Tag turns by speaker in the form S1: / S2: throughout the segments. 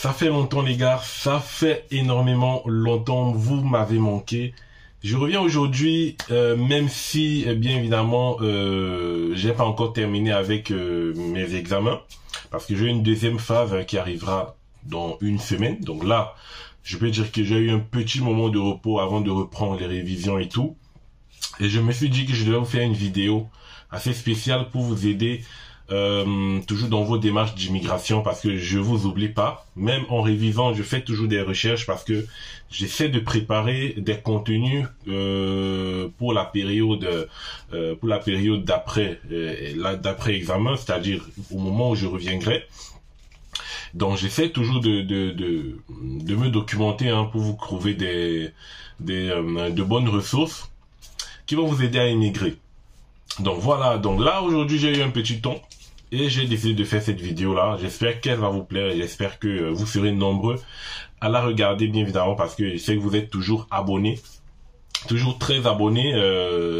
S1: Ça fait longtemps les gars, ça fait énormément longtemps, vous m'avez manqué. Je reviens aujourd'hui, même si bien évidemment j'ai pas encore terminé avec mes examens, parce que j'ai une deuxième phase qui arrivera dans une semaine. Donc là, je peux dire que j'ai eu un petit moment de repos avant de reprendre les révisions et tout. Et je me suis dit que je devais vous faire une vidéo assez spéciale pour vous aider toujours dans vos démarches d'immigration, parce que je vous oublie pas. Même en révisant, je fais toujours des recherches parce que j'essaie de préparer des contenus pour la période d'après d'après examen, c'est-à-dire au moment où je reviendrai. Donc j'essaie toujours de me documenter pour vous trouver de bonnes ressources qui vont vous aider à immigrer. Donc voilà, donc là aujourd'hui j'ai eu un petit ton et j'ai décidé de faire cette vidéo là. J'espère qu'elle va vous plaire et j'espère que vous serez nombreux à la regarder, bien évidemment, parce que je sais que vous êtes toujours abonnés, toujours très abonnés.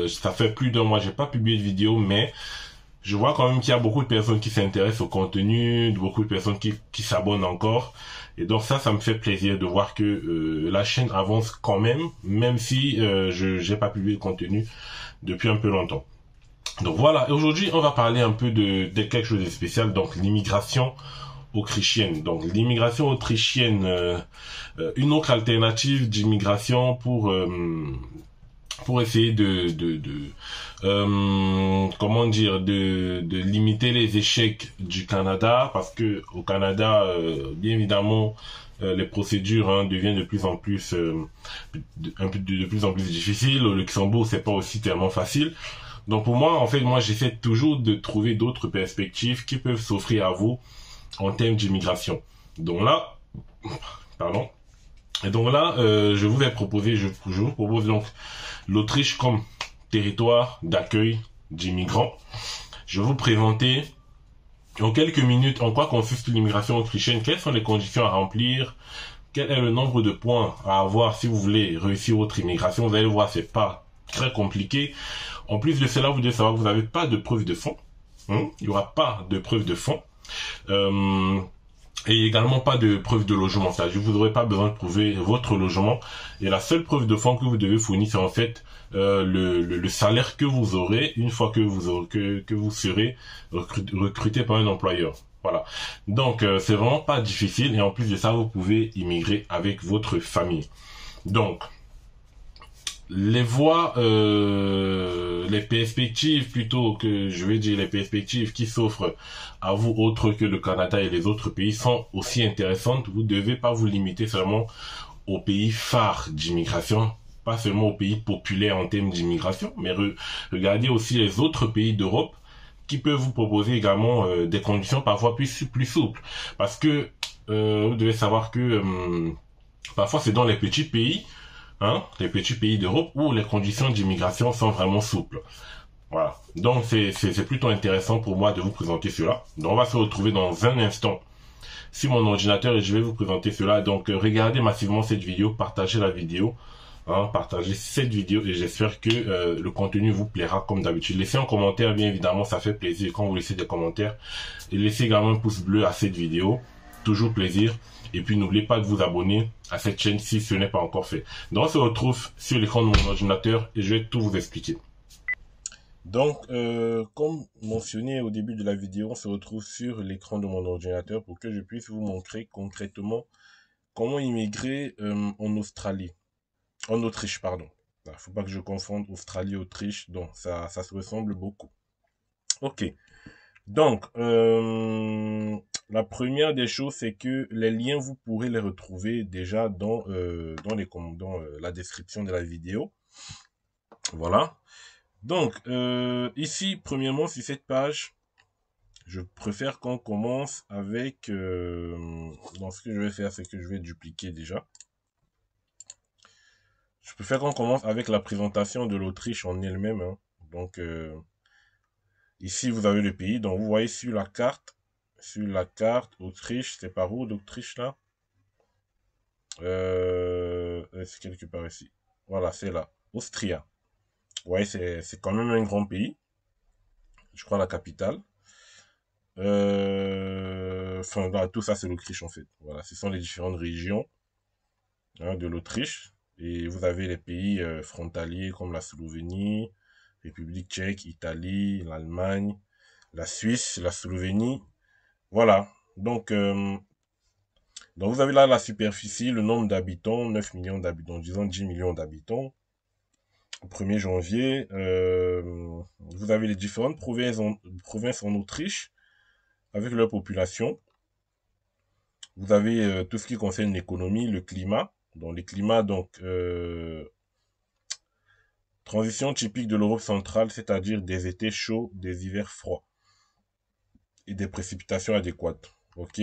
S1: Ça fait plus d'un mois j'ai pas publié de vidéo, mais je vois quand même qu'il y a beaucoup de personnes qui s'intéressent au contenu, beaucoup de personnes qui s'abonnent encore. Et donc ça me fait plaisir de voir que la chaîne avance quand même si je j'ai pas publié de contenu depuis un peu longtemps. Donc voilà, aujourd'hui on va parler un peu de quelque chose de spécial, donc l'immigration autrichienne. Donc l'immigration autrichienne, une autre alternative d'immigration pour essayer comment dire, de limiter les échecs du Canada, parce que au Canada, bien évidemment, les procédures deviennent de plus en plus de plus en plus difficiles. Au Luxembourg, c'est pas aussi tellement facile. Donc pour moi, en fait, moi j'essaie toujours de trouver d'autres perspectives qui peuvent s'offrir à vous en termes d'immigration. Donc là, pardon. Et donc là, je vous propose donc l'Autriche comme territoire d'accueil d'immigrants. Je vais vous présenter en quelques minutes en quoi consiste l'immigration autrichienne, quelles sont les conditions à remplir, quel est le nombre de points à avoir si vous voulez réussir votre immigration. Vous allez voir, c'est pas très compliqué. En plus de cela, vous devez savoir que vous n'avez pas de preuve de fonds. Il n'y aura pas de preuve de fonds. Et également pas de preuve de logement. C'est-à-dire que vous n'aurez pas besoin de prouver votre logement. Et la seule preuve de fonds que vous devez fournir, c'est en fait le salaire que vous aurez une fois que vous serez recruté par un employeur. Voilà. Donc c'est vraiment pas difficile, et en plus de ça, vous pouvez immigrer avec votre famille. Donc les voies, les perspectives plutôt que je vais dire les perspectives qui s'offrent à vous autres que le Canada et les autres pays sont aussi intéressantes. Vous ne devez pas vous limiter seulement aux pays phares d'immigration, pas seulement aux pays populaires en termes d'immigration, mais regardez aussi les autres pays d'Europe qui peuvent vous proposer également des conditions parfois plus souples. Parce que vous devez savoir que parfois c'est dans les petits pays, les petits pays d'Europe où les conditions d'immigration sont vraiment souples. Voilà. Donc c'est plutôt intéressant pour moi de vous présenter cela. Donc on va se retrouver dans un instant sur mon ordinateur et je vais vous présenter cela. Donc regardez massivement cette vidéo, partagez la vidéo, partagez cette vidéo, et j'espère que le contenu vous plaira comme d'habitude. Laissez un commentaire, bien évidemment, ça fait plaisir quand vous laissez des commentaires, et laissez également un pouce bleu à cette vidéo, toujours plaisir. Et puis n'oubliez pas de vous abonner à cette chaîne si ce n'est pas encore fait. Donc on se retrouve sur l'écran de mon ordinateur et je vais tout vous expliquer. Donc comme mentionné au début de la vidéo, on se retrouve sur l'écran de mon ordinateur pour que je puisse vous montrer concrètement comment immigrer en Australie. En Autriche, pardon. Il ne faut pas que je confonde Australie et Autriche, donc ça se ressemble beaucoup. Ok. Donc, la première des choses, c'est que les liens, vous pourrez les retrouver déjà dans la description de la vidéo. Voilà. Donc, ici, premièrement, sur cette page, je préfère qu'on commence avec... donc, ce que je vais faire, c'est que je vais dupliquer déjà. Je préfère qu'on commence avec la présentation de l'Autriche en elle-même. Donc, ici, vous avez le pays. Donc, vous voyez sur la carte, Autriche, c'est par où l'Autriche là? C'est quelque part ici. Voilà, c'est là. Austria. Vous voyez, c'est quand même un grand pays. Je crois la capitale. enfin, là, tout ça, c'est l'Autriche, en fait. Voilà, ce sont les différentes régions hein, de l'Autriche. Et vous avez les pays frontaliers comme la Slovénie, République tchèque, Italie, l'Allemagne, la Suisse, la Slovénie. Voilà. Donc vous avez là la superficie, le nombre d'habitants, 9 millions d'habitants, disons 10 millions d'habitants. Au 1er janvier, vous avez les différentes provinces en Autriche avec leur population. Vous avez tout ce qui concerne l'économie, le climat. Donc les climats, transition typique de l'Europe centrale, c'est-à-dire des étés chauds, des hivers froids et des précipitations adéquates. Ok.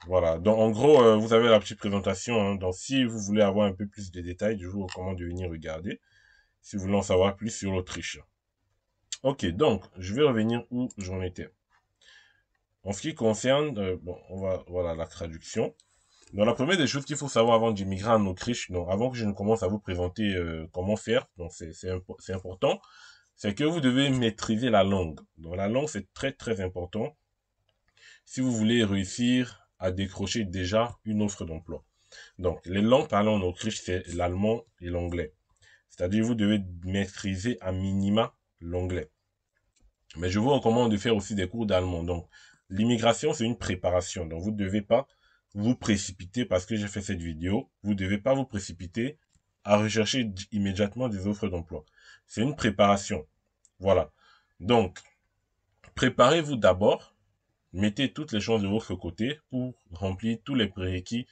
S1: Voilà. Donc en gros, vous avez la petite présentation. Hein. Donc si vous voulez avoir un peu plus de détails, je vous recommande de venir regarder. Si vous voulez en savoir plus sur l'Autriche. Ok. Donc je vais revenir où j'en étais. En ce qui concerne, voilà la traduction. Donc la première des choses qu'il faut savoir avant d'immigrer en Autriche, donc avant que je ne commence à vous présenter comment faire, donc c'est important, c'est que vous devez maîtriser la langue. Donc la langue c'est très très important si vous voulez réussir à décrocher déjà une offre d'emploi. Donc les langues parlées en Autriche c'est l'allemand et l'anglais. C'est-à-dire vous devez maîtriser à minima l'anglais. Mais je vous recommande de faire aussi des cours d'allemand. Donc l'immigration c'est une préparation. Donc vous ne devez pas vous précipiter parce que j'ai fait cette vidéo. Vous ne devez pas vous précipiter à rechercher immédiatement des offres d'emploi. C'est une préparation. Voilà. Donc, préparez-vous d'abord. Mettez toutes les chances de votre côté pour remplir tous les prérequis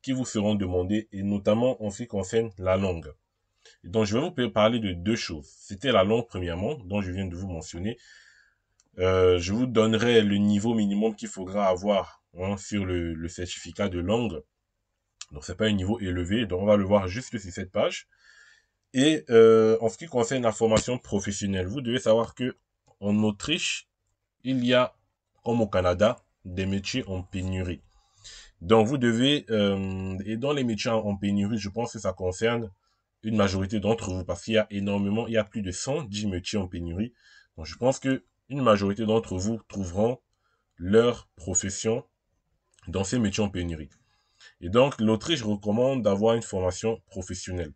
S1: qui vous seront demandés et notamment en ce qui concerne la langue. Et donc, je vais vous parler de deux choses. C'était la langue premièrement, dont je viens de vous mentionner. Je vous donnerai le niveau minimum qu'il faudra avoir hein, sur le certificat de langue. Donc c'est pas un niveau élevé, donc on va le voir juste sur cette page. Et en ce qui concerne la formation professionnelle, vous devez savoir que en Autriche, il y a, comme au Canada, des métiers en pénurie. Donc vous devez, et dans les métiers en pénurie, je pense que ça concerne une majorité d'entre vous, parce qu'il y a énormément, il y a plus de 110 métiers en pénurie. Donc je pense que une majorité d'entre vous trouveront leur profession dans ces métiers en pénurie. Et donc, l'Autriche recommande d'avoir une formation professionnelle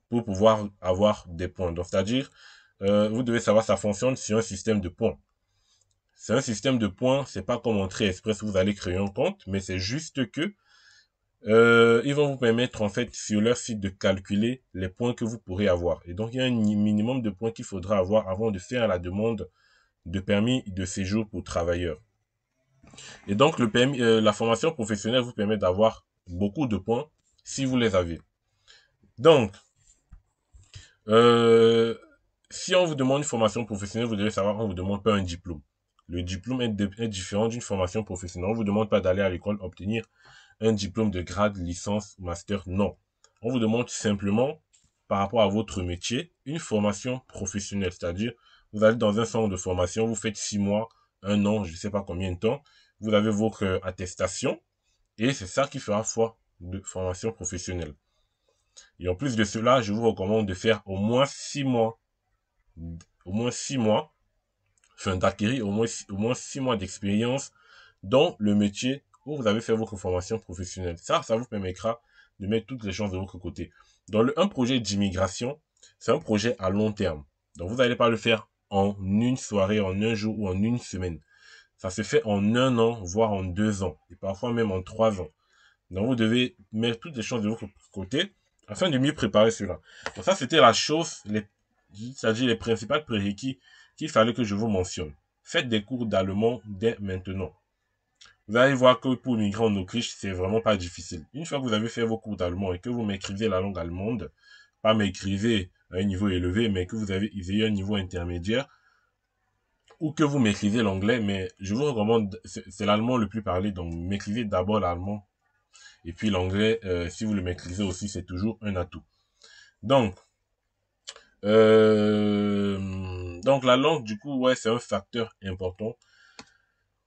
S1: pour pouvoir avoir des points. Donc, c'est-à-dire, vous devez savoir ça fonctionne sur un système de points. C'est un système de points, c'est pas comme Entrée Express où vous allez créer un compte, mais c'est juste que ils vont vous permettre en fait sur leur site de calculer les points que vous pourrez avoir. Et donc, il y a un minimum de points qu'il faudra avoir avant de faire la demande de permis de séjour pour travailleurs. Et donc, la formation professionnelle vous permet d'avoir beaucoup de points si vous les avez. Donc, si on vous demande une formation professionnelle, vous devez savoir qu'on vous demande pas un diplôme. Le diplôme est différent d'une formation professionnelle. On vous demande pas d'aller à l'école obtenir un diplôme de grade, licence, master. Non. On vous demande simplement, par rapport à votre métier, une formation professionnelle. C'est-à-dire, vous allez dans un centre de formation, vous faites 6 mois, 1 an, je ne sais pas combien de temps. Vous avez votre attestation et c'est ça qui fera foi de formation professionnelle. Et en plus de cela, je vous recommande de faire au moins 6 mois, enfin d'acquérir au moins 6 mois d'expérience dans le métier où vous avez fait votre formation professionnelle. Ça vous permettra de mettre toutes les chances de votre côté. Dans un projet d'immigration, c'est un projet à long terme. Donc vous n'allez pas le faire en une soirée, en un jour ou en une semaine. Ça se fait en 1 an, voire en 2 ans, et parfois même en 3 ans. Donc vous devez mettre toutes les chances de votre côté afin de mieux préparer cela. Donc ça, c'était la chose, c'est-à-dire les principales prérequis qu'il fallait que je vous mentionne. Faites des cours d'allemand dès maintenant. Vous allez voir que pour migrer en Autriche, c'est vraiment pas difficile. Une fois que vous avez fait vos cours d'allemand et que vous maîtrisez la langue allemande, pas maîtriser à un niveau élevé, mais que vous ayez un niveau intermédiaire, ou que vous maîtrisez l'anglais, mais je vous recommande, c'est l'allemand le plus parlé, donc maîtrisez d'abord l'allemand. Et puis l'anglais, si vous le maîtrisez aussi, c'est toujours un atout. Donc la langue, du coup, ouais, c'est un facteur important.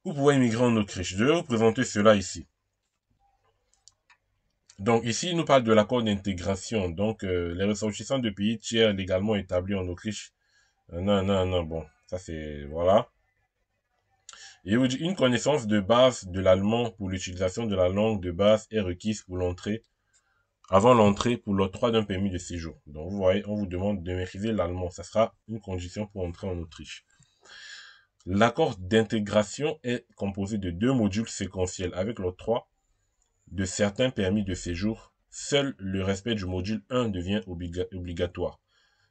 S1: Vous pouvez immigrer en Autriche. Je vais vous présenter cela ici. Donc ici, il nous parle de l'accord d'intégration. Donc les ressortissants de pays tiers légalement établis en Autriche. Non, bon, ça c'est, voilà. Et il vous dit, une connaissance de base de l'allemand pour l'utilisation de la langue de base est requise pour l'entrée, avant l'entrée pour l'octroi d'un permis de séjour. Donc, vous voyez, on vous demande de maîtriser l'allemand. Ça sera une condition pour entrer en Autriche. L'accord d'intégration est composé de 2 modules séquentiels avec l'octroi de certains permis de séjour. Seul le respect du module 1 devient obligatoire.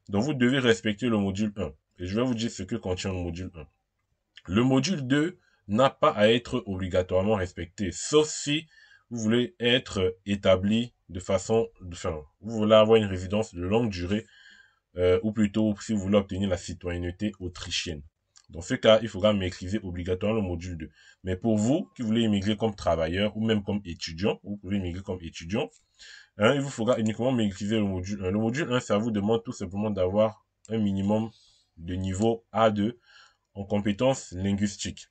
S1: Donc, vous devez respecter le module 1. Et je vais vous dire ce que contient le module 1. Le module 2 n'a pas à être obligatoirement respecté, sauf si vous voulez être établi de façon, enfin, vous voulez avoir une résidence de longue durée, ou plutôt si vous voulez obtenir la citoyenneté autrichienne. Dans ce cas, il faudra maîtriser obligatoirement le module 2. Mais pour vous qui voulez immigrer comme travailleur ou même comme étudiant, vous pouvez immigrer comme étudiant, hein, il vous faudra uniquement maîtriser le module 1. Le module 1, ça vous demande tout simplement d'avoir un minimum de niveau A2 en compétences linguistiques.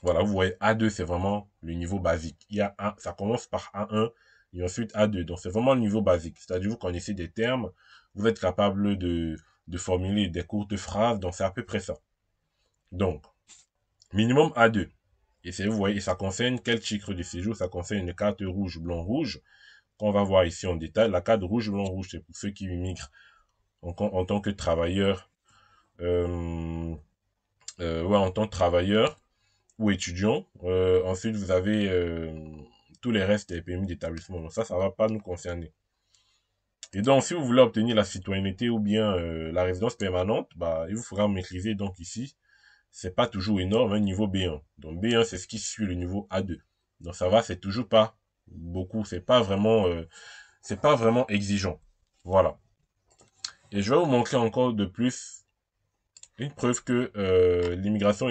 S1: Voilà, vous voyez, A2, c'est vraiment le niveau basique. Il y a ça commence par A1 et ensuite A2. Donc, c'est vraiment le niveau basique. C'est-à-dire, vous connaissez des termes, vous êtes capable de formuler des courtes phrases. Donc, c'est à peu près ça. Donc, minimum A2. Et c'est, vous voyez, ça concerne quel titre de séjour? Ça concerne une carte rouge, blanc, rouge, qu'on va voir ici en détail. La carte rouge, blanc, rouge, c'est pour ceux qui immigrent en tant que travailleurs, en tant que travailleurs ou étudiants. Ensuite, vous avez tous les restes des permis d'établissement. Donc ça va pas nous concerner. Et donc, si vous voulez obtenir la citoyenneté ou bien la résidence permanente, bah, il vous faudra maîtriser donc ici. C'est pas toujours énorme, un niveau B1. Donc B1, c'est ce qui suit le niveau A2. Donc ça va, c'est toujours pas beaucoup, c'est pas vraiment exigeant. Voilà. Et je vais vous montrer encore de plus une preuve que l'immigration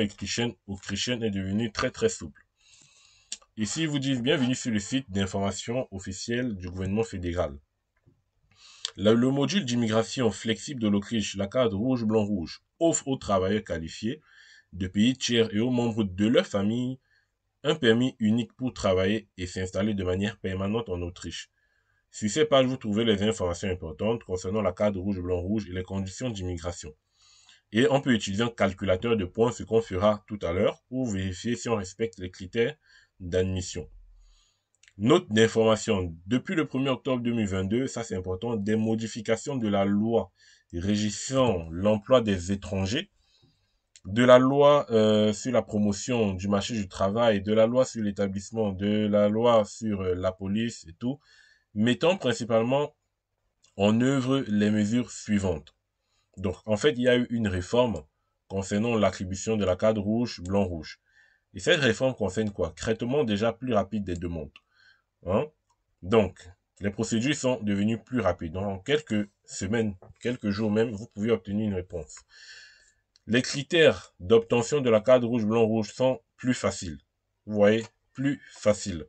S1: autrichienne est devenue très très souple. Ici, ils vous disent bienvenue sur le site d'information officielle du gouvernement fédéral. Le module d'immigration flexible de l'Autriche, la carte rouge, blanc, rouge, offre aux travailleurs qualifiés de pays tiers et aux membres de leur famille un permis unique pour travailler et s'installer de manière permanente en Autriche. Sur ces pages, vous trouvez les informations importantes concernant la carte rouge, blanc, rouge et les conditions d'immigration. Et on peut utiliser un calculateur de points, ce qu'on fera tout à l'heure, pour vérifier si on respecte les critères d'admission. Note d'information. Depuis le 1er octobre 2022, ça c'est important, des modifications de la loi régissant l'emploi des étrangers, de la loi sur la promotion du marché du travail, de la loi sur l'établissement, de la loi sur la police et tout, mettant principalement en œuvre les mesures suivantes. Donc, en fait, il y a eu une réforme concernant l'attribution de la carte rouge, blanc, rouge. Et cette réforme concerne quoi? Traitement déjà plus rapide des demandes. Hein? Donc, les procédures sont devenues plus rapides. Donc, en quelques semaines, quelques jours même, vous pouvez obtenir une réponse. Les critères d'obtention de la carte rouge, blanc, rouge sont plus faciles. Vous voyez, plus faciles.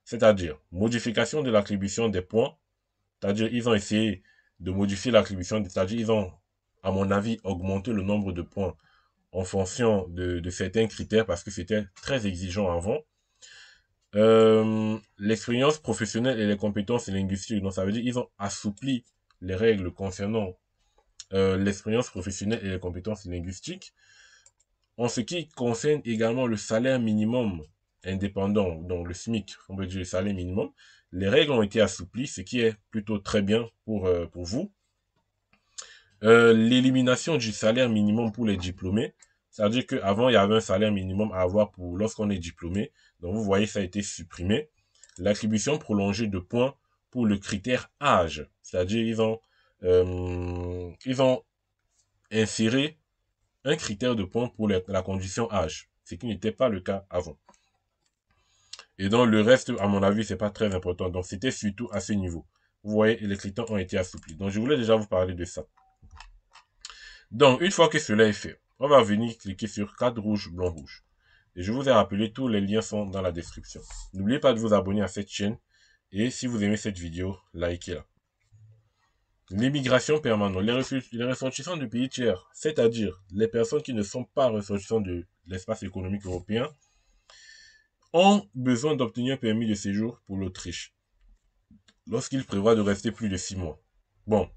S1: C'est-à-dire, modification de l'attribution des points. C'est-à-dire, ils ont essayé de modifier l'attribution, c'est-à-dire, ils ont, à mon avis, augmenté le nombre de points en fonction de certains critères parce que c'était très exigeant avant. L'expérience professionnelle et les compétences linguistiques. Donc, ça veut dire qu'ils ont assoupli les règles concernant l'expérience professionnelle et les compétences linguistiques. En ce qui concerne également le salaire minimum indépendant, donc le SMIC, on peut dire le salaire minimum, les règles ont été assouplies, ce qui est plutôt très bien pour vous. L'élimination du salaire minimum pour les diplômés, c'est-à-dire qu'avant, il y avait un salaire minimum à avoir pour lorsqu'on est diplômé. Donc, vous voyez, ça a été supprimé. L'attribution prolongée de points pour le critère âge, c'est-à-dire ils ont inséré un critère de points pour la condition âge, ce qui n'était pas le cas avant. Et donc, le reste, à mon avis, c'est pas très important. Donc, c'était surtout à ce niveau. Vous voyez, les critères ont été assouplis. Donc, je voulais déjà vous parler de ça. Donc, une fois que cela est fait, on va venir cliquer sur carte rouge, blanc, rouge. Et je vous ai rappelé, tous les liens sont dans la description. N'oubliez pas de vous abonner à cette chaîne. Et si vous aimez cette vidéo, likez-la. L'immigration permanente. Les ressortissants du pays tiers, c'est-à-dire les personnes qui ne sont pas ressortissants de l'espace économique européen, ont besoin d'obtenir un permis de séjour pour l'Autriche lorsqu'ils prévoient de rester plus de 6 mois. Bon,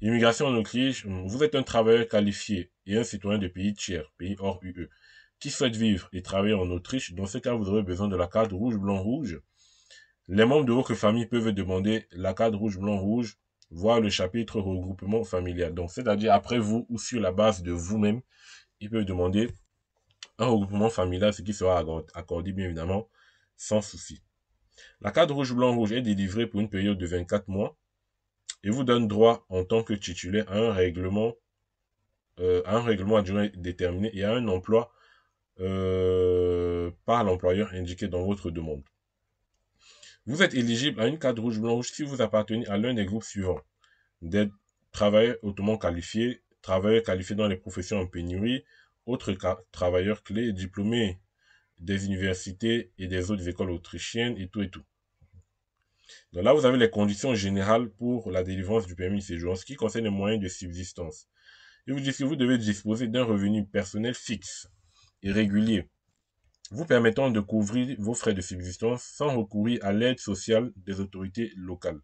S1: Immigration en Autriche, vous êtes un travailleur qualifié et un citoyen de pays tiers, pays hors UE, qui souhaite vivre et travailler en Autriche. Dans ce cas, vous aurez besoin de la carte rouge, blanc, rouge. Les membres de votre famille peuvent demander la carte rouge, blanc, rouge, voire le chapitre regroupement familial. Donc, c'est-à-dire après vous ou sur la base de vous-même, ils peuvent demander un regroupement familial, ce qui sera accordé bien évidemment sans souci. La carte rouge, blanc, rouge est délivrée pour une période de 24 mois et vous donne droit en tant que titulaire à un règlement à durée déterminée et à un emploi par l'employeur indiqué dans votre demande. Vous êtes éligible à une carte rouge blanc rouge si vous appartenez à l'un des groupes suivants. Des travailleurs hautement qualifiés, travailleurs qualifiés dans les professions en pénurie, autres travailleurs clés, diplômés des universités et des autres écoles autrichiennes et tout et tout. Donc là, vous avez les conditions générales pour la délivrance du permis de séjour. En ce qui concerne les moyens de subsistance, il vous dit que vous devez disposer d'un revenu personnel fixe et régulier, vous permettant de couvrir vos frais de subsistance sans recourir à l'aide sociale des autorités locales.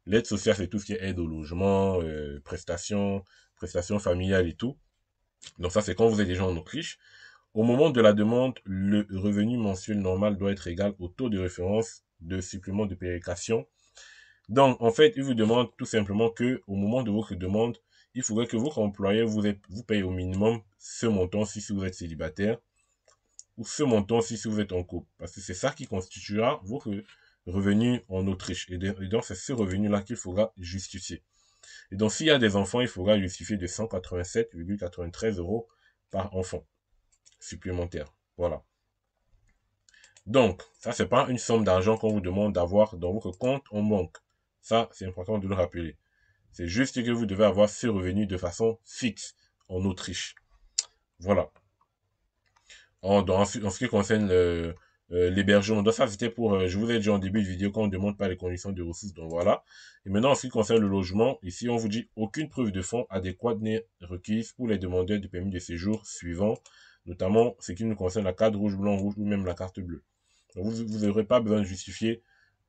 S1: L'aide sociale, c'est tout ce qui est aide au logement, prestations familiales et tout. Donc ça, c'est quand vous êtes déjà en Autriche. Au moment de la demande, le revenu mensuel normal doit être égal au taux de référence de supplément de péréquation. Donc, en fait, il vous demande tout simplement que, au moment de votre demande, il faudrait que votre employeur vous paye au minimum ce montant si vous êtes célibataire ou ce montant si vous êtes en couple. Parce que c'est ça qui constituera votre revenu en Autriche. Et donc, c'est ce revenu-là qu'il faudra justifier. Et donc, s'il y a des enfants, il faudra justifier de 187,93 € par enfant supplémentaire. Voilà. Donc, ça, c'est pas une somme d'argent qu'on vous demande d'avoir dans votre compte en banque. Ça, c'est important de le rappeler. C'est juste que vous devez avoir ce revenu de façon fixe en Autriche. Voilà. En ce qui concerne l'hébergement, donc ça c'était pour, je vous ai dit en début de vidéo qu'on ne demande pas les conditions de ressources, donc voilà. Et maintenant en ce qui concerne le logement, ici on vous dit aucune preuve de fonds adéquate n'est requise pour les demandeurs de permis de séjour suivants, notamment ce qui nous concerne la carte rouge, blanc, rouge ou même la carte bleue. Donc vous n'aurez pas besoin de justifier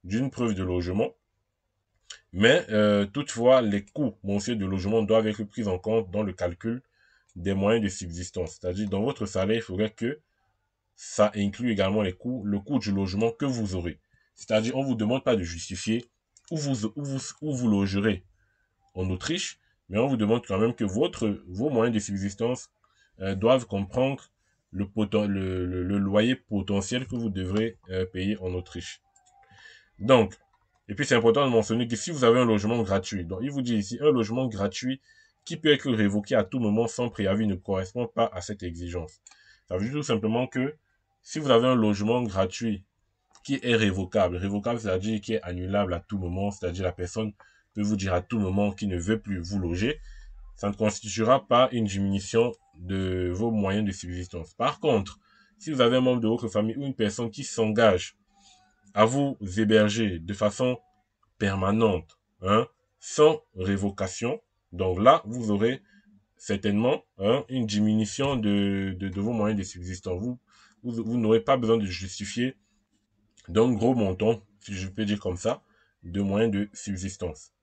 S1: d'une preuve de logement, mais toutefois les coûts mensuels de logement doivent être pris en compte dans le calcul des moyens de subsistance. C'est-à-dire, dans votre salaire, il faudrait que ça inclut également le coût du logement que vous aurez. C'est-à-dire, on ne vous demande pas de justifier où vous logerez en Autriche, mais on vous demande quand même que vos moyens de subsistance doivent comprendre le loyer potentiel que vous devrez payer en Autriche. Donc, et puis c'est important de mentionner que si vous avez un logement gratuit, donc il vous dit ici un logement gratuit qui peut être révoqué à tout moment sans préavis ne correspond pas à cette exigence. Ça veut dire tout simplement que si vous avez un logement gratuit qui est révocable, c'est-à-dire qui est annulable à tout moment, c'est-à-dire la personne peut vous dire à tout moment qu'il ne veut plus vous loger, ça ne constituera pas une diminution de vos moyens de subsistance. Par contre, si vous avez un membre de votre famille ou une personne qui s'engage à vous héberger de façon permanente, sans révocation, donc là, vous aurez certainement une diminution de vos moyens de subsistance. Vous n'aurez pas besoin de justifier d'un gros montant, si je peux dire comme ça, de moyens de subsistance.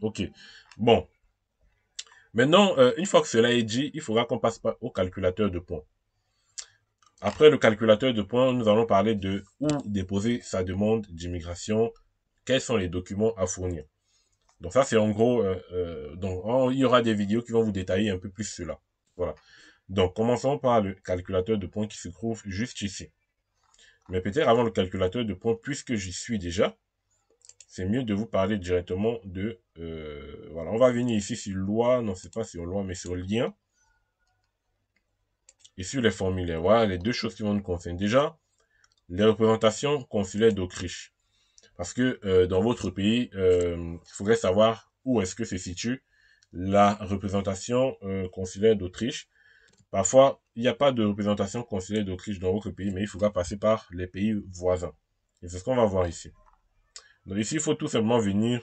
S1: Ok. Bon. Maintenant, une fois que cela est dit, il faudra qu'on passe au calculateur de points. Après le calculateur de points, nous allons parler de où déposer sa demande d'immigration, quels sont les documents à fournir. Donc ça, c'est en gros, il y aura des vidéos qui vont vous détailler un peu plus cela. Voilà. Donc, commençons par le calculateur de points qui se trouve juste ici. Mais peut-être avant le calculateur de points, puisque j'y suis déjà, c'est mieux de vous parler directement de... voilà, on va venir ici sur loi, non, c'est pas sur loi, mais sur lien. Et sur les formulaires. Voilà les deux choses qui vont nous concerner. Déjà, les représentations consulaires d'Autriche. Parce que dans votre pays, il faudrait savoir où est-ce que se situe la représentation consulaire d'Autriche. Parfois, il n'y a pas de représentation consulaire d'Autriche dans votre pays, mais il faudra passer par les pays voisins. Et c'est ce qu'on va voir ici. Donc ici, il faut tout simplement venir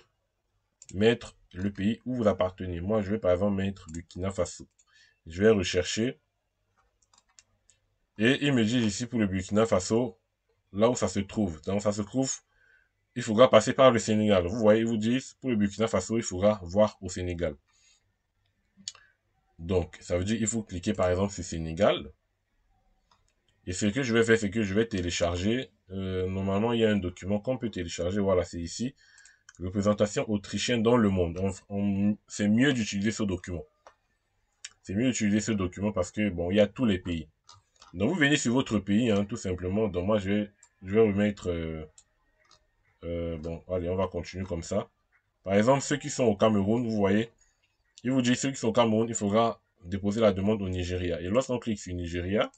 S1: mettre le pays où vous appartenez. Moi, je vais par exemple mettre Burkina Faso. Je vais rechercher. Et il me dit ici pour le Burkina Faso, là où ça se trouve. Donc ça se trouve, il faudra passer par le Sénégal. Vous voyez, ils vous disent, pour le Burkina Faso, il faudra voir au Sénégal. Donc, ça veut dire qu'il faut cliquer par exemple sur Sénégal. Et ce que je vais faire, c'est que je vais télécharger. Normalement, il y a un document qu'on peut télécharger. Voilà, c'est ici. Représentation autrichienne dans le monde. C'est mieux d'utiliser ce document. C'est mieux d'utiliser ce document parce que, bon, il y a tous les pays. Donc, vous venez sur votre pays, hein, tout simplement. Donc, moi, je vais remettre... bon, allez, on va continuer comme ça. Par exemple, ceux qui sont au Cameroun, vous voyez, il vous dit ceux qui sont au Cameroun, il faudra déposer la demande au Nigeria. Et lorsqu'on clique sur Nigeria,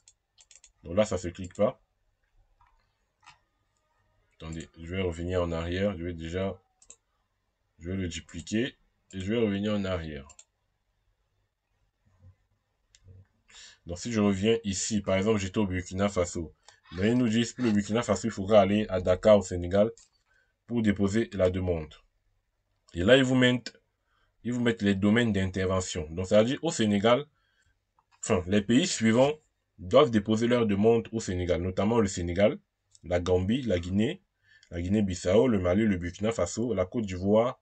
S1: donc là, ça ne se clique pas. Attendez, je vais revenir en arrière. Je vais le dupliquer et je vais revenir en arrière. Donc, si je reviens ici, par exemple, j'étais au Burkina Faso. Donc, ils nous disent pour le Burkina Faso, il faudra aller à Dakar, au Sénégal, pour déposer la demande. Et là, ils vous mettent les domaines d'intervention. Donc, ça veut dire au Sénégal, enfin, les pays suivants doivent déposer leur demande au Sénégal, notamment le Sénégal, la Gambie, la Guinée-Bissau, le Mali, le Burkina Faso, la Côte d'Ivoire,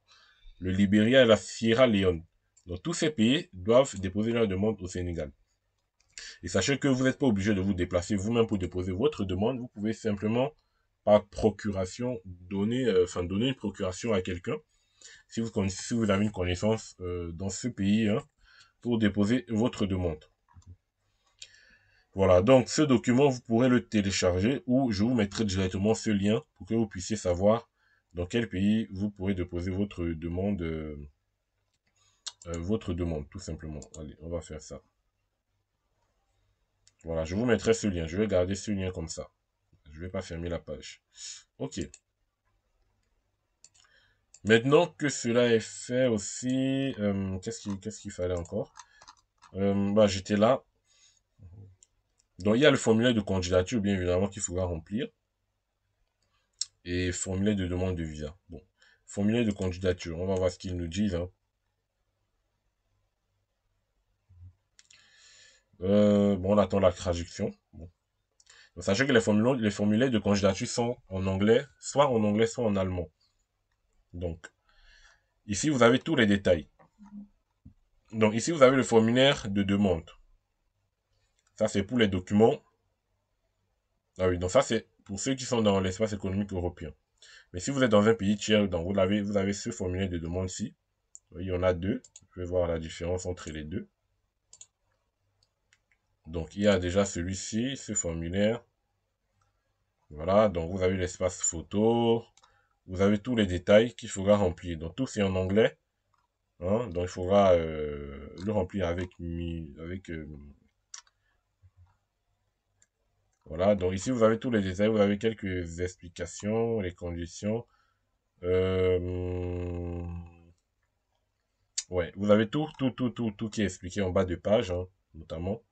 S1: le Libéria et la Sierra Leone. Donc, tous ces pays doivent déposer leur demande au Sénégal. Et sachez que vous n'êtes pas obligé de vous déplacer vous-même pour déposer votre demande. Vous pouvez simplement, par procuration, donner une procuration à quelqu'un, si vous avez une connaissance dans ce pays, hein, pour déposer votre demande. Voilà, donc ce document, vous pourrez le télécharger ou je vous mettrai directement ce lien pour que vous puissiez savoir dans quel pays vous pourrez déposer votre demande, tout simplement. Allez, on va faire ça. Voilà, je vous mettrai ce lien. Je vais garder ce lien comme ça. Je ne vais pas fermer la page. Ok. Maintenant que cela est fait aussi, qu'est-ce qu'il fallait encore? J'étais là. Donc, il y a le formulaire de candidature, bien évidemment, qu'il faudra remplir. Et formulaire de demande de visa. Bon, formulaire de candidature. On va voir ce qu'ils nous disent, hein. Bon, on attend la traduction. Bon. Donc, sachez que les formulaires de candidature sont en anglais, soit en allemand. Donc, ici, vous avez tous les détails. Donc, ici, vous avez le formulaire de demande. Ça, c'est pour les documents. Ah oui, donc ça, c'est pour ceux qui sont dans l'espace économique européen. Mais si vous êtes dans un pays tiers, donc vous avez ce formulaire de demande-ci. Il y en a deux. Je vais voir la différence entre les deux. Donc, il y a déjà celui-ci, ce formulaire. Voilà, donc vous avez l'espace photo. Vous avez tous les détails qu'il faudra remplir. Donc, tout c'est en anglais. Hein, donc, il faudra le remplir voilà, donc ici, vous avez tous les détails. Vous avez quelques explications, les conditions. Euh, ouais, vous avez tout qui est expliqué en bas de page, hein, notamment.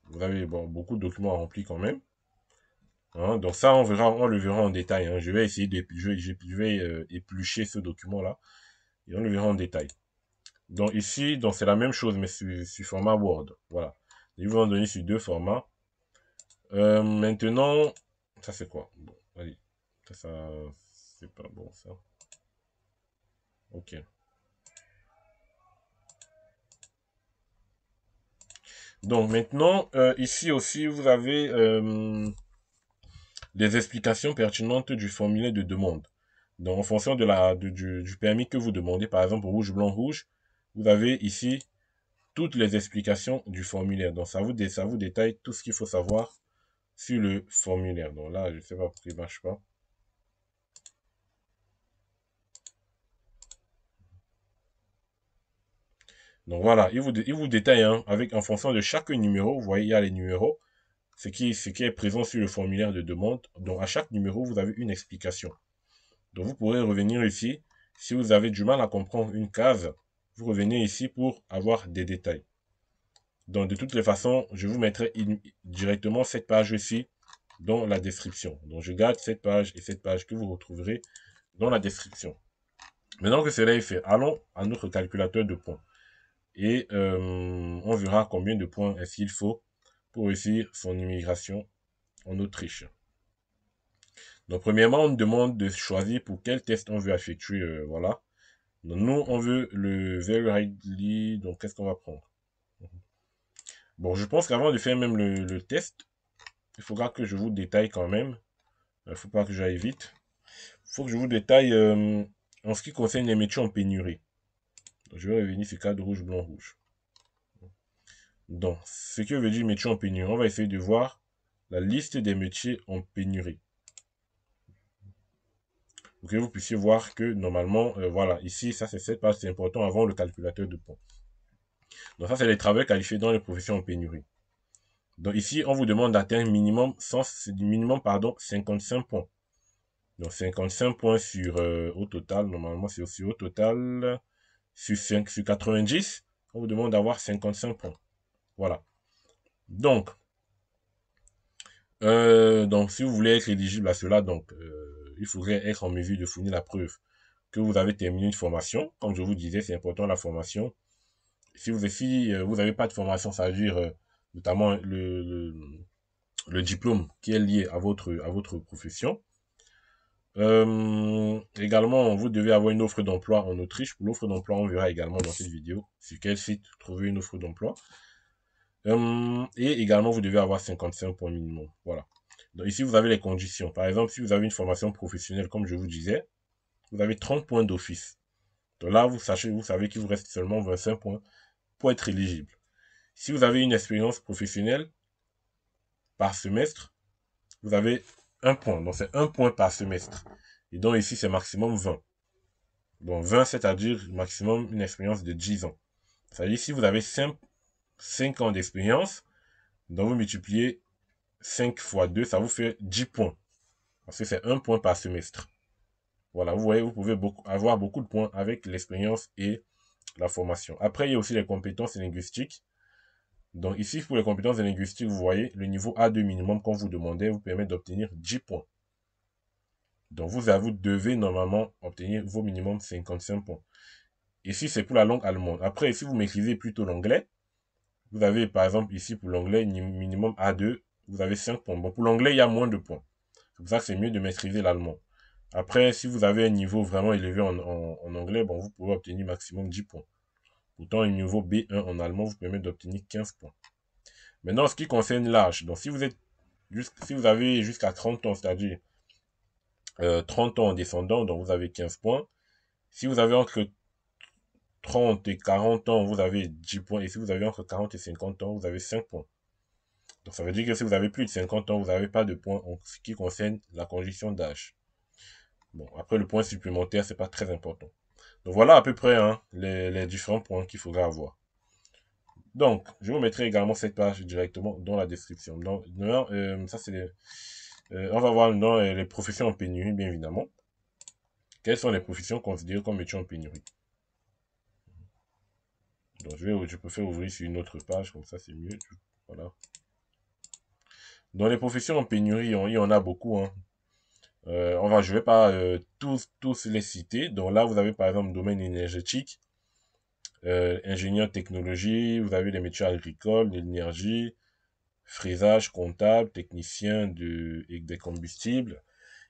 S1: Vous avez bon, beaucoup de documents à remplir quand même. Hein, donc ça, on le verra en détail. Hein. Je vais essayer je vais éplucher ce document-là et on le verra en détail. Donc ici, donc c'est la même chose, mais sur format Word. Voilà. Ils vont donner sur deux formats. Maintenant, ça c'est quoi? Bon, allez, ça c'est pas bon ça. Ok. Donc maintenant, ici aussi, vous avez des explications pertinentes du formulaire de demande. Donc, en fonction du permis que vous demandez, par exemple rouge, blanc, rouge, vous avez ici toutes les explications du formulaire. Donc, ça vous détaille tout ce qu'il faut savoir sur le formulaire. Donc là, je ne sais pas pourquoi il ne marche pas. Donc voilà, il vous détaille hein, en fonction de chaque numéro. Vous voyez, il y a les numéros, ce qui est présent sur le formulaire de demande. Donc à chaque numéro, vous avez une explication. Donc vous pourrez revenir ici. Si vous avez du mal à comprendre une case, vous revenez ici pour avoir des détails. Donc de toutes les façons, je vous mettrai directement cette page-ci dans la description. Donc je garde cette page et cette page que vous retrouverez dans la description. Maintenant que cela est fait, allons à notre calculateur de points. Et on verra combien de points est-ce qu'il faut pour réussir son immigration en Autriche. Donc premièrement, on demande de choisir pour quel test on veut effectuer, voilà. Donc, nous, on veut le very highly. Donc, qu'est-ce qu'on va prendre? Bon, je pense qu'avant de faire même le test, il faudra que je vous détaille quand même. Il ne faut pas que j'aille vite. Il faut que je vous détaille en ce qui concerne les métiers en pénurie. Donc, je vais revenir sur cadre rouge, blanc, rouge. Donc, ce que veut dire métier en pénurie, on va essayer de voir la liste des métiers en pénurie. Pour que vous puissiez voir que normalement, voilà, ici, ça c'est cette page, c'est important avant le calculateur de points. Donc ça, c'est les travaux qualifiés dans les professions en pénurie. Donc ici, on vous demande d'atteindre minimum, minimum, pardon, 55 points. Donc 55 points sur au total, normalement c'est aussi au total, sur 90, on vous demande d'avoir 55 points. Voilà. Donc si vous voulez être éligible à cela, donc il faudrait être en mesure de fournir la preuve que vous avez terminé une formation. Comme je vous disais, c'est important la formation. Si vous n'avez pas de formation, ça veut dire notamment le diplôme qui est lié à votre profession. Également, vous devez avoir une offre d'emploi en Autriche. Pour l'offre d'emploi, on verra également dans cette vidéo sur quel site trouver une offre d'emploi. Et également, vous devez avoir 55 points minimum. Voilà. Donc ici, vous avez les conditions. Par exemple, si vous avez une formation professionnelle, comme je vous disais, vous avez 30 points d'office. Donc là, vous savez qu'il vous reste seulement 25 points pour être éligible. Si vous avez une expérience professionnelle par semestre, vous avez 1 point. Donc c'est 1 point par semestre. Et donc ici, c'est maximum 20. Donc 20, c'est-à-dire maximum une expérience de 10 ans. C'est-à-dire si vous avez 5 ans d'expérience, donc vous multipliez 5 fois 2, ça vous fait 10 points. Parce que c'est 1 point par semestre. Voilà, vous voyez, vous pouvez avoir beaucoup de points avec l'expérience et la formation. Après, il y a aussi les compétences linguistiques. Donc ici, pour les compétences linguistiques, vous voyez, le niveau A2 minimum qu'on vous demandait vous permet d'obtenir 10 points. Donc vous devez normalement obtenir vos minimum 55 points. Ici, c'est pour la langue allemande. Après, si vous maîtrisez plutôt l'anglais, vous avez par exemple ici pour l'anglais minimum A2, vous avez 5 points. Bon, pour l'anglais, il y a moins de points. C'est pour ça que c'est mieux de maîtriser l'allemand. Après, si vous avez un niveau vraiment élevé en anglais, bon, vous pouvez obtenir maximum 10 points. Pourtant, un niveau B1 en allemand vous permet d'obtenir 15 points. Maintenant, en ce qui concerne l'âge, donc si vous avez jusqu'à 30 ans, c'est-à-dire 30 ans en descendant, donc vous avez 15 points. Si vous avez entre 30 et 40 ans, vous avez 10 points. Et si vous avez entre 40 et 50 ans, vous avez 5 points. Donc ça veut dire que si vous avez plus de 50 ans, vous n'avez pas de points en ce qui concerne la condition d'âge. Bon, après le point supplémentaire, c'est pas très important. Donc voilà à peu près hein, les différents points qu'il faudra avoir. Donc, je vous mettrai également cette page directement dans la description. Donc, ça c'est on va voir dans les professions en pénurie, bien évidemment. Quelles sont les professions considérées comme métiers en pénurie? Donc, je préfère ouvrir sur une autre page, comme ça c'est mieux. Voilà. Dans les professions en pénurie, il y en a beaucoup. Hein. Je vais pas tous les citer. Donc là, vous avez par exemple le domaine énergétique, ingénieur technologie, vous avez les métiers agricoles, l'énergie, fraisage, comptable, technicien des combustibles,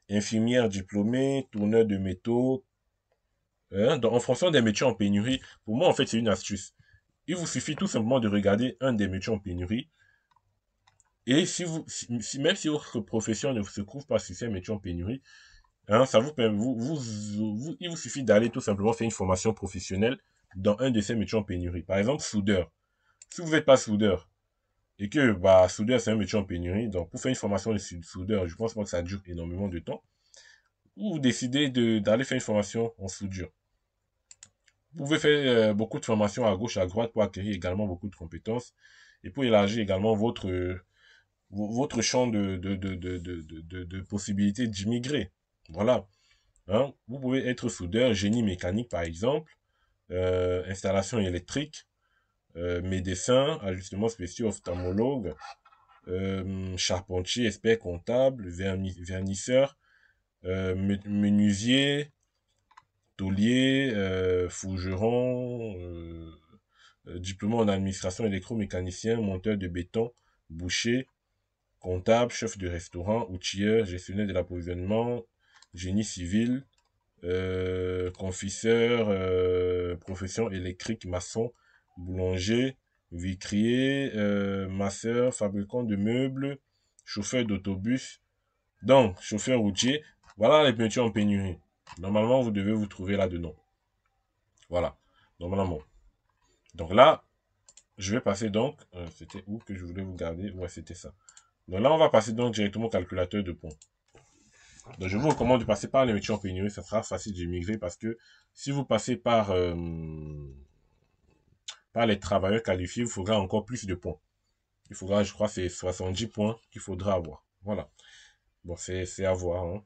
S1: infirmière diplômée, tourneur de métaux. Hein, donc, en fonction des métiers en pénurie, pour moi, en fait, c'est une astuce. Il vous suffit tout simplement de regarder un des métiers en pénurie. Et même si votre profession ne se trouve pas sur ces métiers en pénurie, hein, ça vous permet, il vous suffit d'aller tout simplement faire une formation professionnelle dans un de ces métiers en pénurie. Par exemple, soudeur. Si vous n'êtes pas soudeur, et que soudeur c'est un métier en pénurie, donc pour faire une formation de soudeur, je pense pas que ça dure énormément de temps, ou vous décidez d'aller faire une formation en soudure. Vous pouvez faire beaucoup de formations à gauche, à droite pour acquérir également beaucoup de compétences et pour élargir également votre champ de possibilités d'immigrer. Voilà. Hein. Vous pouvez être soudeur, génie mécanique par exemple, installation électrique, médecin, ajustements spéciaux, ophtalmologue, charpentier, expert comptable, vernisseur, menuisier, taulier, forgeron, diplômé en administration électromécanicien, monteur de béton, boucher, comptable, chef de restaurant, outilleur, gestionnaire de l'approvisionnement, génie civil, confiseur, profession électrique, maçon, boulanger, vitrier, masseur, fabricant de meubles, chauffeur d'autobus. Donc, chauffeur routier, voilà les métiers en pénurie. Normalement, vous devez vous trouver là-dedans. Voilà, normalement. Donc là, je vais passer donc, c'était où que je voulais vous garder? Ouais, c'était ça. Donc là, on va passer donc directement au calculateur de points. Donc je vous recommande de passer par les métiers en pénurie, ça sera facile d'immigrer parce que si vous passez par les travailleurs qualifiés, il vous faudra encore plus de points. Il faudra, je crois, c'est 70 points qu'il faudra avoir. Voilà. Bon, c'est à voir, hein.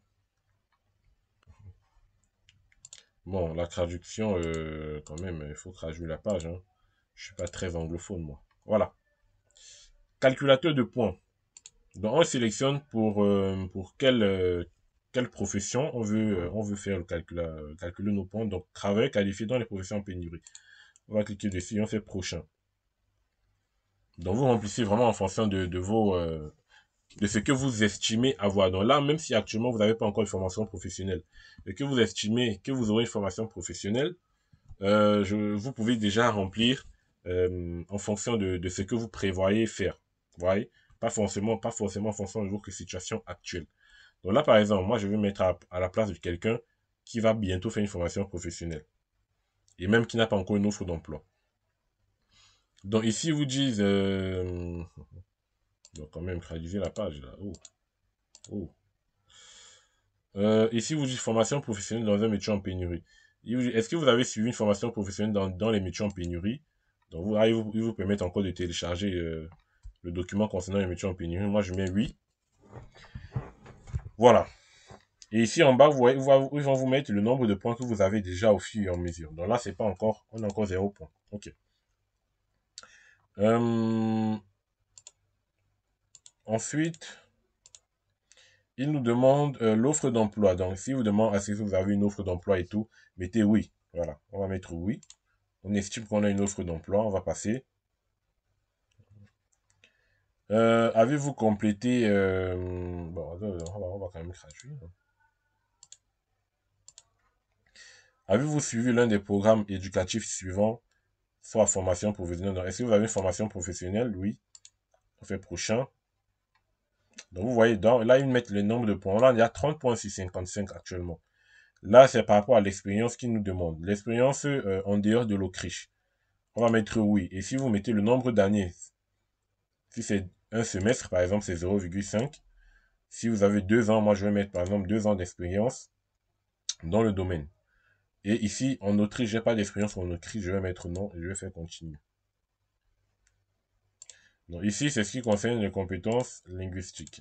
S1: Bon, la traduction, quand même, il faut traduire la page, hein. Je suis pas très anglophone, moi. Voilà. Calculateur de points. Donc, on sélectionne pour quelle profession on veut faire calculer nos points. Donc, travail qualifié dans les professions en pénurie. On va cliquer dessus et on fait prochain. Donc, vous remplissez vraiment en fonction de ce que vous estimez avoir. Donc là, même si actuellement vous n'avez pas encore une formation professionnelle, et que vous estimez que vous aurez une formation professionnelle, vous pouvez déjà remplir en fonction de ce que vous prévoyez faire. Vous voyez? Pas forcément en fonction de votre situation actuelle. Donc là, par exemple, moi, je vais mettre à la place de quelqu'un qui va bientôt faire une formation professionnelle. Et même qui n'a pas encore une offre d'emploi. Donc ici, vous disent... donc quand même, réaliser la page, là. Oh, oh. Ici, vous dites formation professionnelle dans un métier en pénurie. Est-ce que vous avez suivi une formation professionnelle dans les métiers en pénurie? Donc, il vous permet encore de télécharger le document concernant les métiers en pénurie. Moi, je mets oui. Voilà. Et ici, en bas, vous voyez, ils vont vous mettre le nombre de points que vous avez déjà au fur et à mesure. Donc là, c'est pas encore, on a encore 0 points. OK. Ensuite, il nous demande l'offre d'emploi. Donc, si vous demande est-ce que vous avez une offre d'emploi et tout, mettez oui. Voilà. On va mettre oui. On estime qu'on a une offre d'emploi. On va passer. Avez-vous complété... bon, on va quand même traduire. Avez-vous suivi l'un des programmes éducatifs suivants, soit formation professionnelle? Est-ce que vous avez une formation professionnelle? Oui. On fait prochain. Donc, vous voyez, là, ils mettent le nombre de points. Là, il y a 30 points sur 55 actuellement. Là, c'est par rapport à l'expérience qu'ils nous demandent. L'expérience en dehors de l'Autriche. On va mettre oui. Et si vous mettez le nombre d'années, si c'est un semestre, par exemple, c'est 0,5. Si vous avez 2 ans, moi, je vais mettre, par exemple, 2 ans d'expérience dans le domaine. Et ici, en Autriche, j'ai pas d'expérience en Autriche, je vais mettre non et je vais faire continue. Donc ici, c'est ce qui concerne les compétences linguistiques.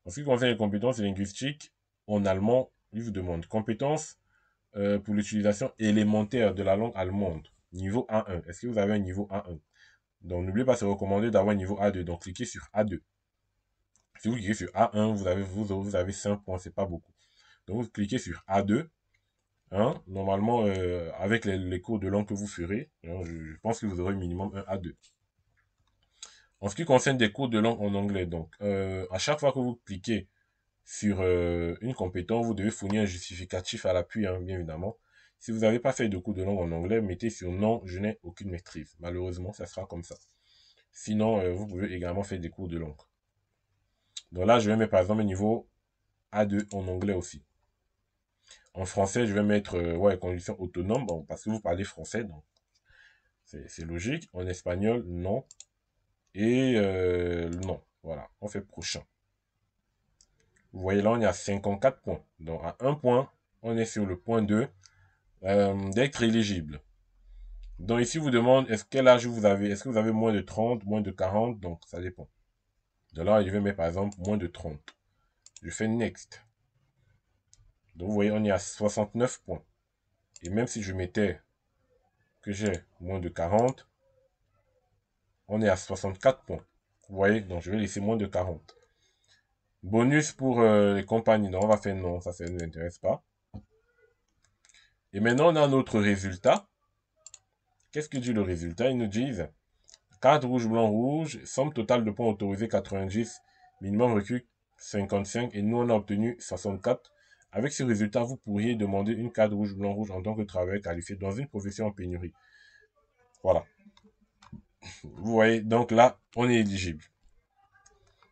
S1: En ce qui concerne les compétences linguistiques, en allemand, il vous demande compétences pour l'utilisation élémentaire de la langue allemande, niveau A1. Est-ce que vous avez un niveau A1? Donc n'oubliez pas, c'est recommandé d'avoir un niveau A2. Donc cliquez sur A2. Si vous cliquez sur A1, vous avez 5 points, c'est pas beaucoup. Donc vous cliquez sur A2. Hein, normalement, avec les cours de langue que vous ferez, hein, je pense que vous aurez minimum un A2. En ce qui concerne des cours de langue en anglais, donc, à chaque fois que vous cliquez sur une compétence, vous devez fournir un justificatif à l'appui, hein, bien évidemment. Si vous n'avez pas fait de cours de langue en anglais, mettez sur non, je n'ai aucune maîtrise. Malheureusement, ça sera comme ça. Sinon, vous pouvez également faire des cours de langue. Donc là, je vais mettre par exemple un niveau A2 en anglais aussi. En français, je vais mettre ouais, condition autonome, bon, parce que vous parlez français, donc c'est logique. En espagnol, non. Et non. Voilà, on fait prochain. Vous voyez là, on est à 54 points. Donc à 1 point, on est sur le point 2 d'être éligible. Donc ici, vous demande quel âge vous avez. Est-ce que vous avez moins de 30, moins de 40? Donc ça dépend. De là, je vais mettre par exemple moins de 30. Je fais next. Donc vous voyez, on est à 69 points. Et même si je mettais que j'ai moins de 40, on est à 64 points. Vous voyez, donc je vais laisser moins de 40. Bonus pour les compagnies. Donc on va faire non, ça ne nous intéresse pas. Et maintenant, on a notre résultat. Qu'est-ce que dit le résultat? Ils nous disent carte rouge, blanc, rouge, somme totale de points autorisés 90, minimum recul 55, et nous on a obtenu 64. Avec ce résultat, vous pourriez demander une carte rouge, blanc, rouge en tant que travailleur qualifié dans une profession en pénurie. Voilà. Vous voyez, donc là, on est éligible.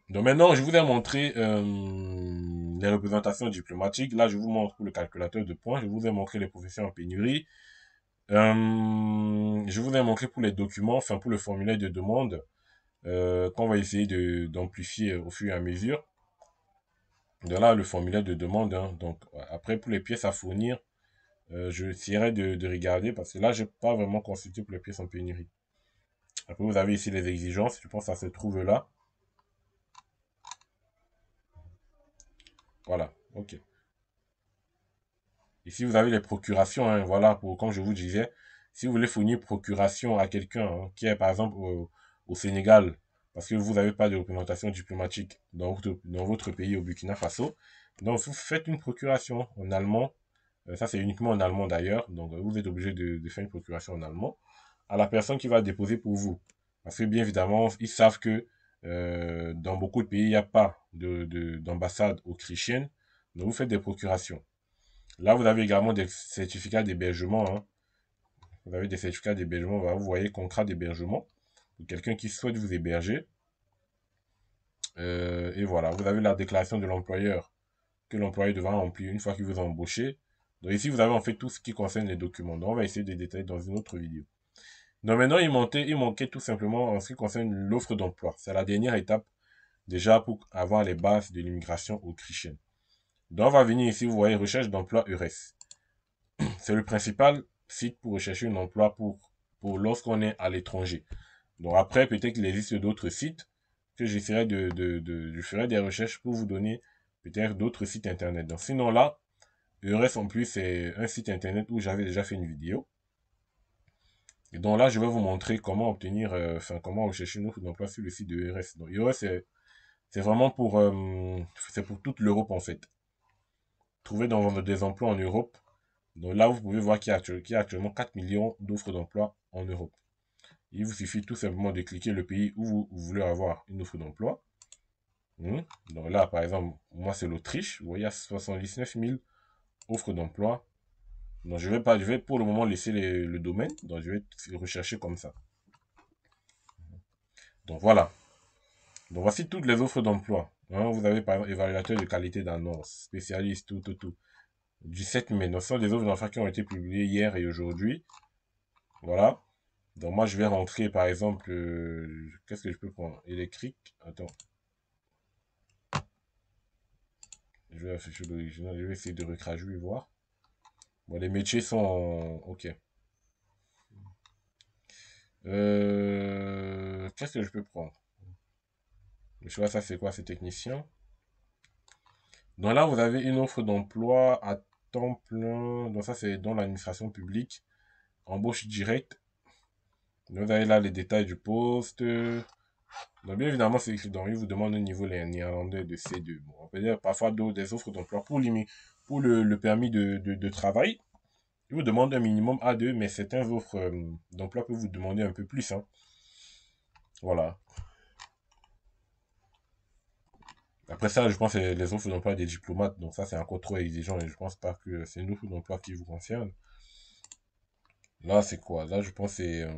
S1: Donc maintenant, je vous ai montré les représentations diplomatiques. Là, je vous montre pour le calculateur de points. Je vous ai montré les professions en pénurie. Je vous ai montré pour les documents, enfin pour le formulaire de demande, qu'on va essayer d'amplifier au fur et à mesure. De là, le formulaire de demande. Hein. Donc après, pour les pièces à fournir, je essaierai de regarder parce que là, je n'ai pas vraiment consulté pour les pièces en pénurie. Après, vous avez ici les exigences. Je pense que ça se trouve là. Voilà, ok. Ici, vous avez les procurations, hein, voilà, comme je vous disais, si vous voulez fournir procuration à quelqu'un hein, qui est par exemple au Sénégal, parce que vous n'avez pas de représentation diplomatique dans votre pays, au Burkina Faso, donc vous faites une procuration en allemand, ça c'est uniquement en allemand d'ailleurs, donc vous êtes obligé de faire une procuration en allemand à la personne qui va déposer pour vous. Parce que bien évidemment, ils savent que dans beaucoup de pays, il n'y a pas d'ambassade autrichienne, donc vous faites des procurations. Là, vous avez également des certificats d'hébergement. Hein. Vous avez des certificats d'hébergement. Vous voyez contrat d'hébergement pour quelqu'un qui souhaite vous héberger. Et voilà, vous avez la déclaration de l'employeur que l'employeur devra remplir une fois qu'il vous a embauché. Donc ici, vous avez en fait tout ce qui concerne les documents. Donc on va essayer de détailler dans une autre vidéo. Donc maintenant, il manquait tout simplement en ce qui concerne l'offre d'emploi. C'est la dernière étape déjà pour avoir les bases de l'immigration autrichienne. Donc on va venir ici, vous voyez, recherche d'emploi EURES. C'est le principal site pour rechercher un emploi pour lorsqu'on est à l'étranger. Donc après, peut-être qu'il existe d'autres sites que j'essaierai je ferai des recherches pour vous donner peut-être d'autres sites internet. Donc sinon là, EURES en plus, c'est un site internet où j'avais déjà fait une vidéo. Et donc là, je vais vous montrer comment obtenir, comment rechercher une offre d'emploi sur le site de EURES. Donc EURES, c'est vraiment c'est pour toute l'Europe en fait. Trouver des emplois en Europe. Donc là, vous pouvez voir qu'il y a actuellement 4 millions d'offres d'emploi en Europe. Il vous suffit tout simplement de cliquer le pays où vous voulez avoir une offre d'emploi. Donc là, par exemple, moi, c'est l'Autriche. Vous voyez, il y a 79 000 offres d'emploi. Donc je vais pour le moment laisser le domaine. Donc je vais rechercher comme ça. Donc voilà. Donc voici toutes les offres d'emploi. Vous avez par exemple évaluateur de qualité d'annonce, spécialiste, tout. Du 7 mai. Donc ce sont des offres d'emploi qui ont été publiées hier et aujourd'hui. Voilà. Donc moi je vais rentrer par exemple, qu'est-ce que je peux prendre? Électrique. Attends. Je vais afficher l'original, je vais essayer de recracher et voir. Bon, les métiers sont ok. Qu'est-ce que je peux prendre? Le choix, ça c'est quoi? C'est technicien. Donc là, vous avez une offre d'emploi à temps plein. Donc ça, c'est dans l'administration publique. Embauche directe. Donc vous avez là les détails du poste. Donc bien évidemment, c'est écrit dans il vous demande au niveau néerlandais de C2. Bon, on peut dire parfois des offres d'emploi pour le permis de travail. Il vous demande un minimum A2, mais certaines offres d'emploi peuvent vous demander un peu plus. Hein. Voilà. Après ça, je pense que c'est les offres d'emploi des diplomates. Donc ça, c'est encore trop exigeant et je pense pas que c'est une offre d'emploi qui vous concerne. Là, c'est quoi? Là, je pense que c'est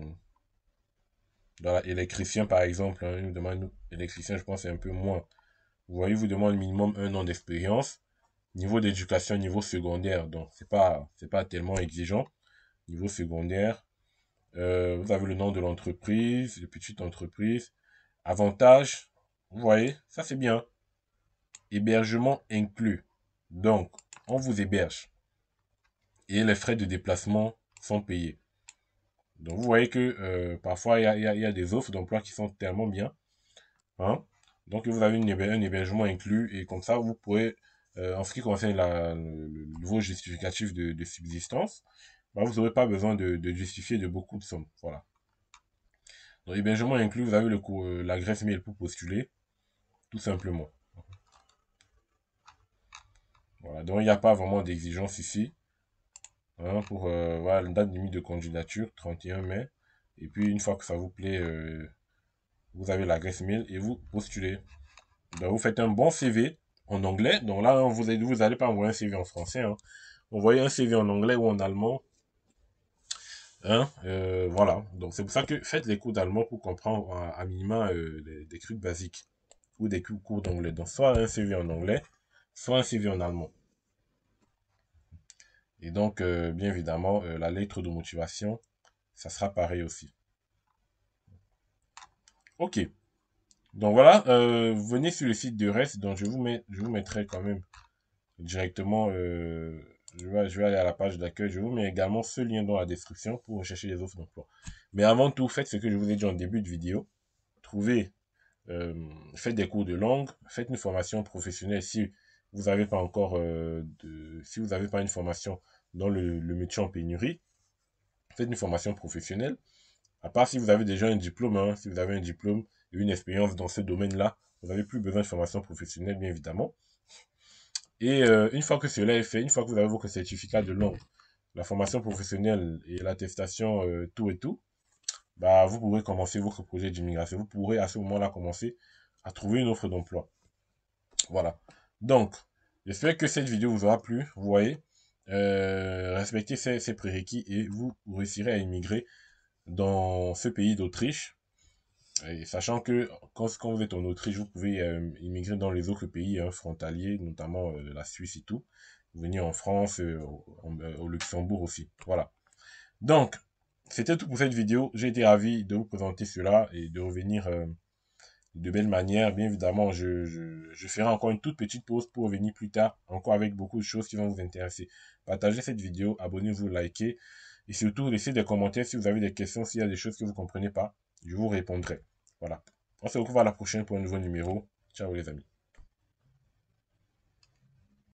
S1: dans l'électricien, par exemple. Hein, il nous demande électricien, je pense que c'est un peu moins. Vous voyez, il vous demande minimum 1 an d'expérience. Niveau d'éducation, niveau secondaire. Donc, c'est pas tellement exigeant. Niveau secondaire. Vous avez le nom de l'entreprise, de petite entreprise. Avantage, vous voyez, ça c'est bien. Hébergement inclus. Donc, on vous héberge. Et les frais de déplacement sont payés. Donc, vous voyez que parfois, il y a des offres d'emploi qui sont tellement bien. Hein. Donc, vous avez un hébergement inclus. Et comme ça, vous pourrez, en ce qui concerne vos justificatifs de subsistance, bah, vous n'aurez pas besoin de justifier de beaucoup de sommes. Voilà. Donc, hébergement inclus, vous avez l'adresse mail pour postuler, tout simplement. Voilà, donc il n'y a pas vraiment d'exigence ici. Hein, pour voilà, une date limite de candidature, 31 mai. Et puis, une fois que ça vous plaît, vous avez l'adresse mail et vous postulez. Donc, vous faites un bon CV en anglais. Donc là, vous allez pas envoyer un CV en français. Hein. Envoyez un CV en anglais ou en allemand. Hein, voilà. Donc c'est pour ça que faites les cours d'allemand pour comprendre à minima des trucs basiques ou des cours d'anglais. Donc soit un CV en anglais, soit un CV en allemand. Et donc, bien évidemment, la lettre de motivation, ça sera pareil aussi. Ok. Donc voilà, venez sur le site de REST. Donc je vous mettrai quand même directement. Je vais aller à la page d'accueil. Je vous mets également ce lien dans la description pour rechercher les offres d'emploi. Mais avant tout, faites ce que je vous ai dit en début de vidéo. Trouvez, faites des cours de langue, faites une formation professionnelle si vous n'avez pas encore si vous n'avez pas une formation dans le métier en pénurie. Faites une formation professionnelle. À part si vous avez déjà un diplôme, hein, si vous avez un diplôme et une expérience dans ce domaine-là, vous n'avez plus besoin de formation professionnelle, bien évidemment. Et une fois que cela est fait, une fois que vous avez votre certificat de langue, la formation professionnelle et l'attestation, tout et tout, bah, vous pourrez commencer votre projet d'immigration. Vous pourrez à ce moment-là commencer à trouver une offre d'emploi. Voilà. Donc, j'espère que cette vidéo vous aura plu. Vous voyez, respectez ces prérequis et vous réussirez à immigrer dans ce pays d'Autriche. Et sachant que quand vous êtes en Autriche, vous pouvez immigrer dans les autres pays frontaliers, notamment la Suisse et tout. Venir en France, au Luxembourg aussi. Voilà. Donc, c'était tout pour cette vidéo. J'ai été ravi de vous présenter cela et de revenir de belle manière. Bien évidemment, je ferai encore une toute petite pause pour revenir plus tard, encore avec beaucoup de choses qui vont vous intéresser. Partagez cette vidéo, abonnez-vous, likez et surtout laissez des commentaires si vous avez des questions, s'il y a des choses que vous ne comprenez pas, je vous répondrai. Voilà. On se retrouve à la prochaine pour un nouveau numéro. Ciao les amis.